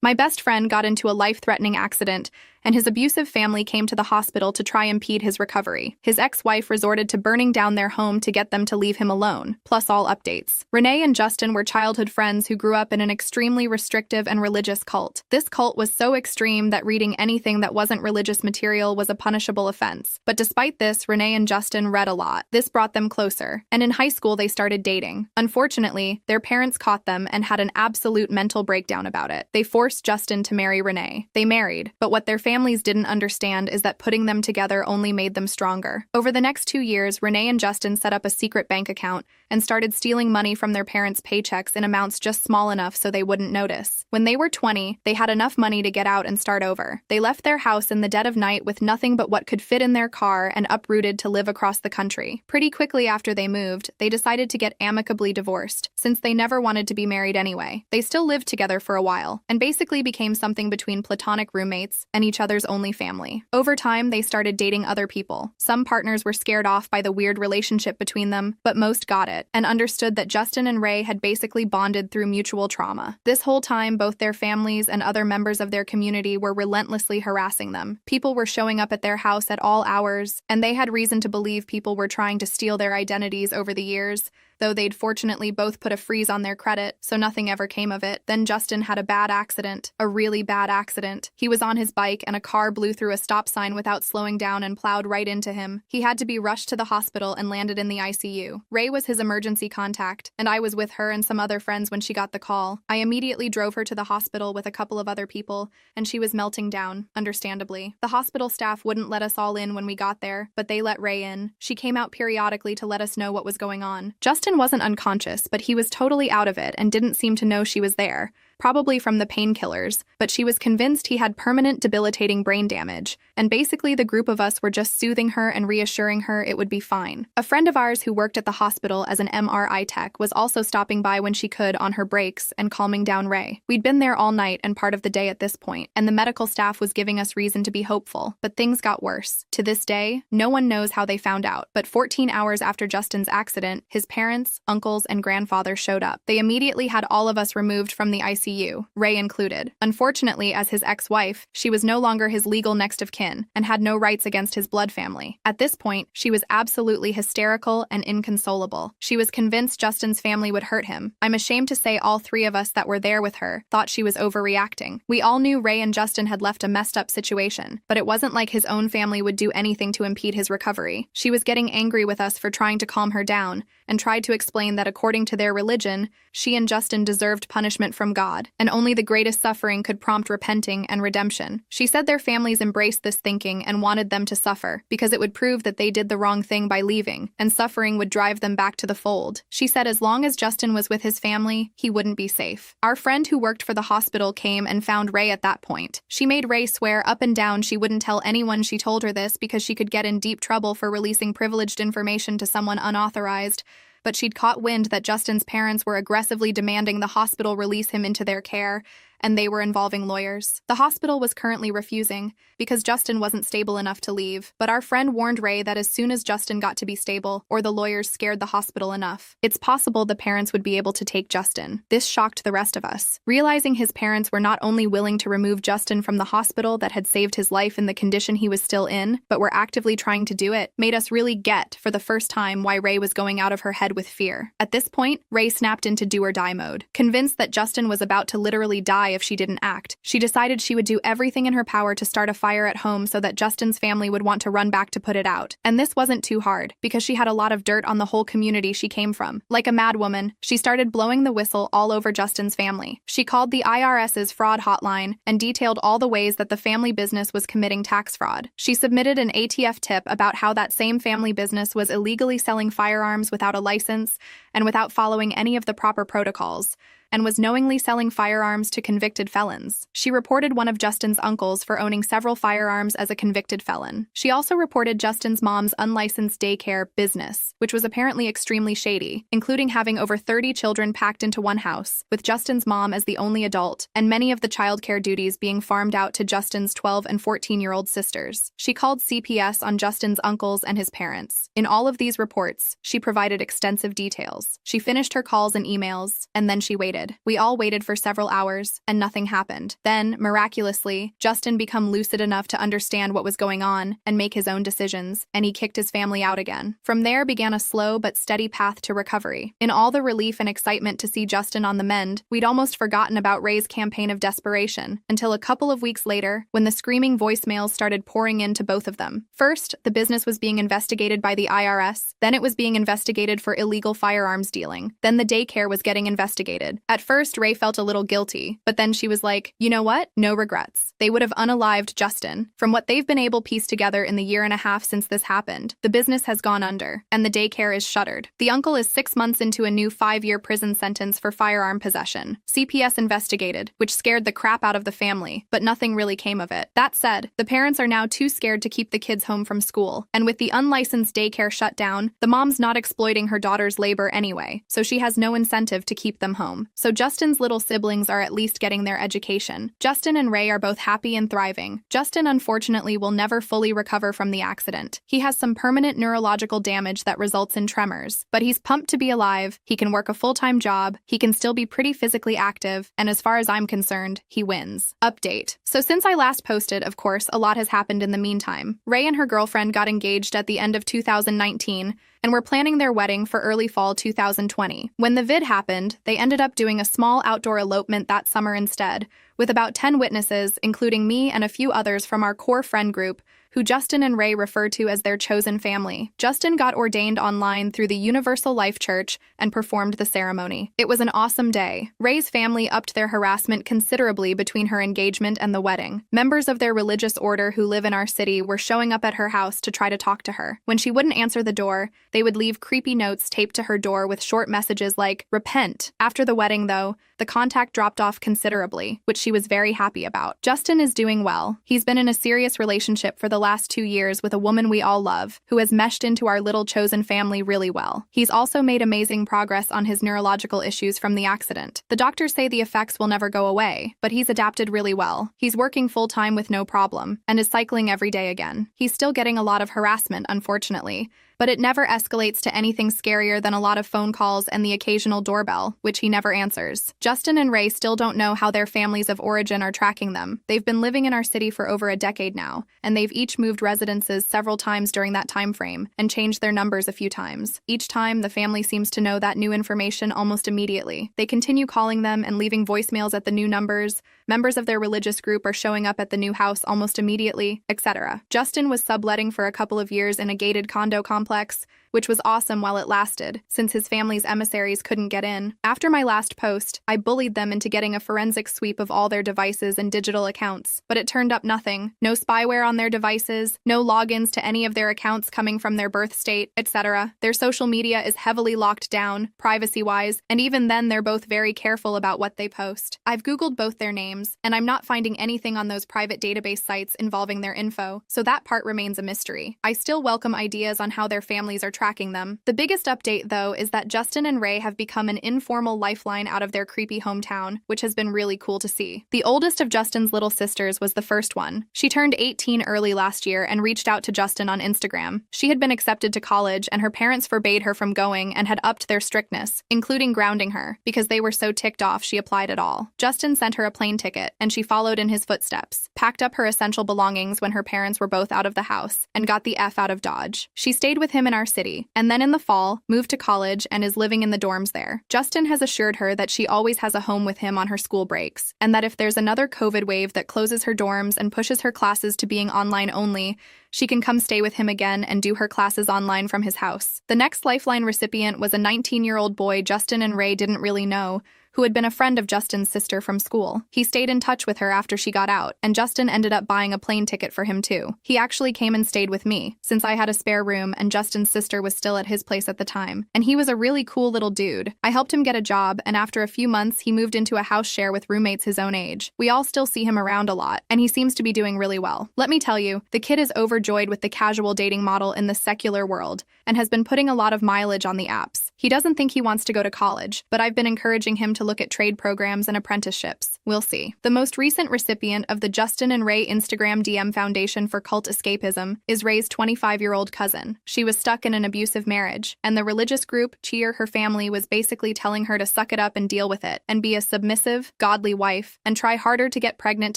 My best friend got into a life-threatening accident, and his abusive family came to the hospital to try impede his recovery. His ex-wife resorted to burning down their home to get them to leave him alone, plus all updates. Renee and Justin were childhood friends who grew up in an extremely restrictive and religious cult. This cult was so extreme that reading anything that wasn't religious material was a punishable offense. But despite this, Renee and Justin read a lot. This brought them closer, and in high school they started dating. Unfortunately, their parents caught them and had an absolute mental breakdown about it. They forced Justin to marry Renee. They married, but what their families didn't understand is that putting them together only made them stronger. Over the next 2 years, Renee and Justin set up a secret bank account and started stealing money from their parents' paychecks in amounts just small enough so they wouldn't notice. When they were 20, they had enough money to get out and start over. They left their house in the dead of night with nothing but what could fit in their car and uprooted to live across the country. Pretty quickly after they moved, they decided to get amicably divorced, since they never wanted to be married anyway. They still lived together for a while, and basically became something between platonic roommates and each other's only family. Over time, they started dating other people. Some partners were scared off by the weird relationship between them, but most got it and understood that Justin and Ray had basically bonded through mutual trauma. This whole time, both their families and other members of their community were relentlessly harassing them. People were showing up at their house at all hours, and they had reason to believe people were trying to steal their identities over the years, though they'd fortunately both put a freeze on their credit, so nothing ever came of it. Then Justin had a bad accident, a really bad accident. He was on his bike and a car blew through a stop sign without slowing down and plowed right into him. He had to be rushed to the hospital and landed in the ICU. Ray was his emergency contact, and I was with her and some other friends when she got the call. I immediately drove her to the hospital with a couple of other people, and she was melting down, understandably. The hospital staff wouldn't let us all in when we got there, but they let Ray in. She came out periodically to let us know what was going on. Justin wasn't unconscious, but he was totally out of it and didn't seem to know she was there, probably from the painkillers, but she was convinced he had permanent debilitating brain damage, and basically the group of us were just soothing her and reassuring her it would be fine. A friend of ours who worked at the hospital as an MRI tech was also stopping by when she could on her breaks and calming down Ray. We'd been there all night and part of the day at this point, and the medical staff was giving us reason to be hopeful, but things got worse. To this day, no one knows how they found out, but 14 hours after Justin's accident, his parents, uncles, and grandfather showed up. They immediately had all of us removed from the ICU, Ray included. Unfortunately, as his ex-wife, she was no longer his legal next of kin and had no rights against his blood family. At this point, she was absolutely hysterical and inconsolable. She was convinced Justin's family would hurt him. I'm ashamed to say all three of us that were there with her thought she was overreacting. We all knew Ray and Justin had left a messed up situation, but it wasn't like his own family would do anything to impede his recovery. She was getting angry with us for trying to calm her down and tried to explain that according to their religion, she and Justin deserved punishment from God, and only the greatest suffering could prompt repenting and redemption. She said their families embraced this thinking and wanted them to suffer, because it would prove that they did the wrong thing by leaving, and suffering would drive them back to the fold. She said as long as Justin was with his family, he wouldn't be safe. Our friend who worked for the hospital came and found Ray at that point. She made Ray swear up and down she wouldn't tell anyone she told her this because she could get in deep trouble for releasing privileged information to someone unauthorized, but she'd caught wind that Justin's parents were aggressively demanding the hospital release him into their care, and they were involving lawyers. The hospital was currently refusing because Justin wasn't stable enough to leave, but our friend warned Ray that as soon as Justin got to be stable, or the lawyers scared the hospital enough, it's possible the parents would be able to take Justin. This shocked the rest of us. Realizing his parents were not only willing to remove Justin from the hospital that had saved his life in the condition he was still in, but were actively trying to do it, made us really get, for the first time, why Ray was going out of her head with fear. At this point, Ray snapped into do-or-die mode. Convinced that Justin was about to literally die if she didn't act, she decided she would do everything in her power to start a fire at home so that Justin's family would want to run back to put it out. And this wasn't too hard, because she had a lot of dirt on the whole community she came from. Like a madwoman, she started blowing the whistle all over Justin's family. She called the IRS's fraud hotline and detailed all the ways that the family business was committing tax fraud. She submitted an ATF tip about how that same family business was illegally selling firearms without a license and without following any of the proper protocols, and was knowingly selling firearms to convicted felons. She reported one of Justin's uncles for owning several firearms as a convicted felon. She also reported Justin's mom's unlicensed daycare business, which was apparently extremely shady, including having over 30 children packed into one house, with Justin's mom as the only adult, and many of the childcare duties being farmed out to Justin's 12 and 14-year-old sisters. She called CPS on Justin's uncles and his parents. In all of these reports, she provided extensive details. She finished her calls and emails, and then she waited. waited. We all waited for several hours, and nothing happened. Then, miraculously, Justin became lucid enough to understand what was going on and make his own decisions, and he kicked his family out again. From there began a slow but steady path to recovery. In all the relief and excitement to see Justin on the mend, we'd almost forgotten about Ray's campaign of desperation, until a couple of weeks later, when the screaming voicemails started pouring in to both of them. First, the business was being investigated by the IRS, then it was being investigated for illegal firearms dealing, then the daycare was getting investigated. At first, Ray felt a little guilty, but then she was like, you know what? No regrets. They would have unalived Justin. From what they've been able to piece together in the year and a half since this happened, the business has gone under, and the daycare is shuttered. The uncle is 6 months into a new 5-year prison sentence for firearm possession. CPS investigated, which scared the crap out of the family, but nothing really came of it. That said, the parents are now too scared to keep the kids home from school, and with the unlicensed daycare shut down, the mom's not exploiting her daughter's labor anyway, so she has no incentive to keep them home. So Justin's little siblings are at least getting their education. Justin and Ray are both happy and thriving. Justin, unfortunately, will never fully recover from the accident. He has some permanent neurological damage that results in tremors, but he's pumped to be alive, he can work a full-time job, he can still be pretty physically active, and as far as I'm concerned, he wins. Update. So since I last posted, of course, a lot has happened in the meantime. Ray and her girlfriend got engaged at the end of 2019, and were planning their wedding for early fall 2020. When the vid happened, they ended up doing a small outdoor elopement that summer instead, with about 10 witnesses, including me and a few others from our core friend group, who Justin and Ray refer to as their chosen family. Justin got ordained online through the Universal Life Church and performed the ceremony. It was an awesome day. Ray's family upped their harassment considerably between her engagement and the wedding. Members of their religious order who live in our city were showing up at her house to try to talk to her. When she wouldn't answer the door, they would leave creepy notes taped to her door with short messages like, "Repent." After the wedding, though, the contact dropped off considerably, which she was very happy about. Justin is doing well. He's been in a serious relationship for the last 2 years with a woman we all love, who has meshed into our little chosen family really well. He's also made amazing progress on his neurological issues from the accident. The doctors say the effects will never go away, but he's adapted really well. He's working full-time with no problem, and is cycling every day again. He's still getting a lot of harassment, unfortunately, but it never escalates to anything scarier than a lot of phone calls and the occasional doorbell, which he never answers. Justin and Ray still don't know how their families of origin are tracking them. They've been living in our city for over a decade now, and they've each moved residences several times during that time frame and changed their numbers a few times. Each time, the family seems to know that new information almost immediately. They continue calling them and leaving voicemails at the new numbers. Members of their religious group are showing up at the new house almost immediately, etc. Justin was subletting for a couple of years in a gated condo complex, which was awesome while it lasted, since his family's emissaries couldn't get in. After my last post, I bullied them into getting a forensic sweep of all their devices and digital accounts, but it turned up nothing. No spyware on their devices, no logins to any of their accounts coming from their birth state, etc. Their social media is heavily locked down, privacy-wise, and even then they're both very careful about what they post. I've Googled both their names, and I'm not finding anything on those private database sites involving their info, so that part remains a mystery. I still welcome ideas on how their families are tracking them. The biggest update, though, is that Justin and Ray have become an informal lifeline out of their creepy hometown, which has been really cool to see. The oldest of Justin's little sisters was the first one. She turned 18 early last year and reached out to Justin on Instagram. She had been accepted to college, and her parents forbade her from going and had upped their strictness, including grounding her, because they were so ticked off she applied at all. Justin sent her a plane ticket, and she followed in his footsteps, packed up her essential belongings when her parents were both out of the house, and got the F out of Dodge. She stayed with him in our city, and then in the fall, moved to college and is living in the dorms there. Justin has assured her that she always has a home with him on her school breaks, and that if there's another COVID wave that closes her dorms and pushes her classes to being online only, she can come stay with him again and do her classes online from his house. The next Lifeline recipient was a 19-year-old boy Justin and Ray didn't really know, who had been a friend of Justin's sister from school. He stayed in touch with her after she got out, and Justin ended up buying a plane ticket for him too. He actually came and stayed with me, since I had a spare room and Justin's sister was still at his place at the time. And he was a really cool little dude. I helped him get a job, and after a few months, he moved into a house share with roommates his own age. We all still see him around a lot, and he seems to be doing really well. Let me tell you, the kid is overjoyed with the casual dating model in the secular world, and has been putting a lot of mileage on the apps. He doesn't think he wants to go to college, but I've been encouraging him to look at trade programs and apprenticeships. We'll see. The most recent recipient of the Justin and Ray Instagram DM Foundation for Cult Escapism is Ray's 25-year-old cousin. She was stuck in an abusive marriage, and the religious group, Cheer Her Family, was basically telling her to suck it up and deal with it, and be a submissive, godly wife, and try harder to get pregnant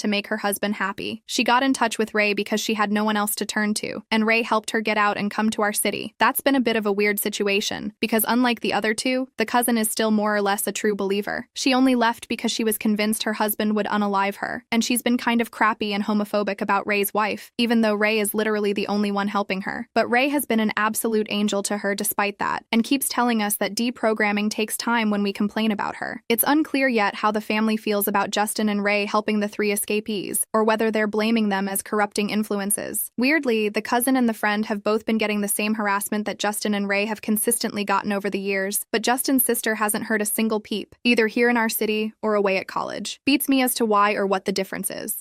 to make her husband happy. She got in touch with Ray because she had no one else to turn to, and Ray helped her get out and come to our city. That's been a bit of a weird situation, because unlike the other two, the cousin is still more or less a true believer. She only left because she was convinced her husband would unalive her, and she's been kind of crappy and homophobic about Ray's wife, even though Ray is literally the only one helping her. But Ray has been an absolute angel to her despite that, and keeps telling us that deprogramming takes time when we complain about her. It's unclear yet how the family feels about Justin and Ray helping the three escapees, or whether they're blaming them as corrupting influences. Weirdly, the cousin and the friend have both been getting the same harassment that Justin and Ray have consistently gotten over the years, but Justin's sister hasn't heard a single peep, either here in our city or away at college. Beats me as to why or what the difference is.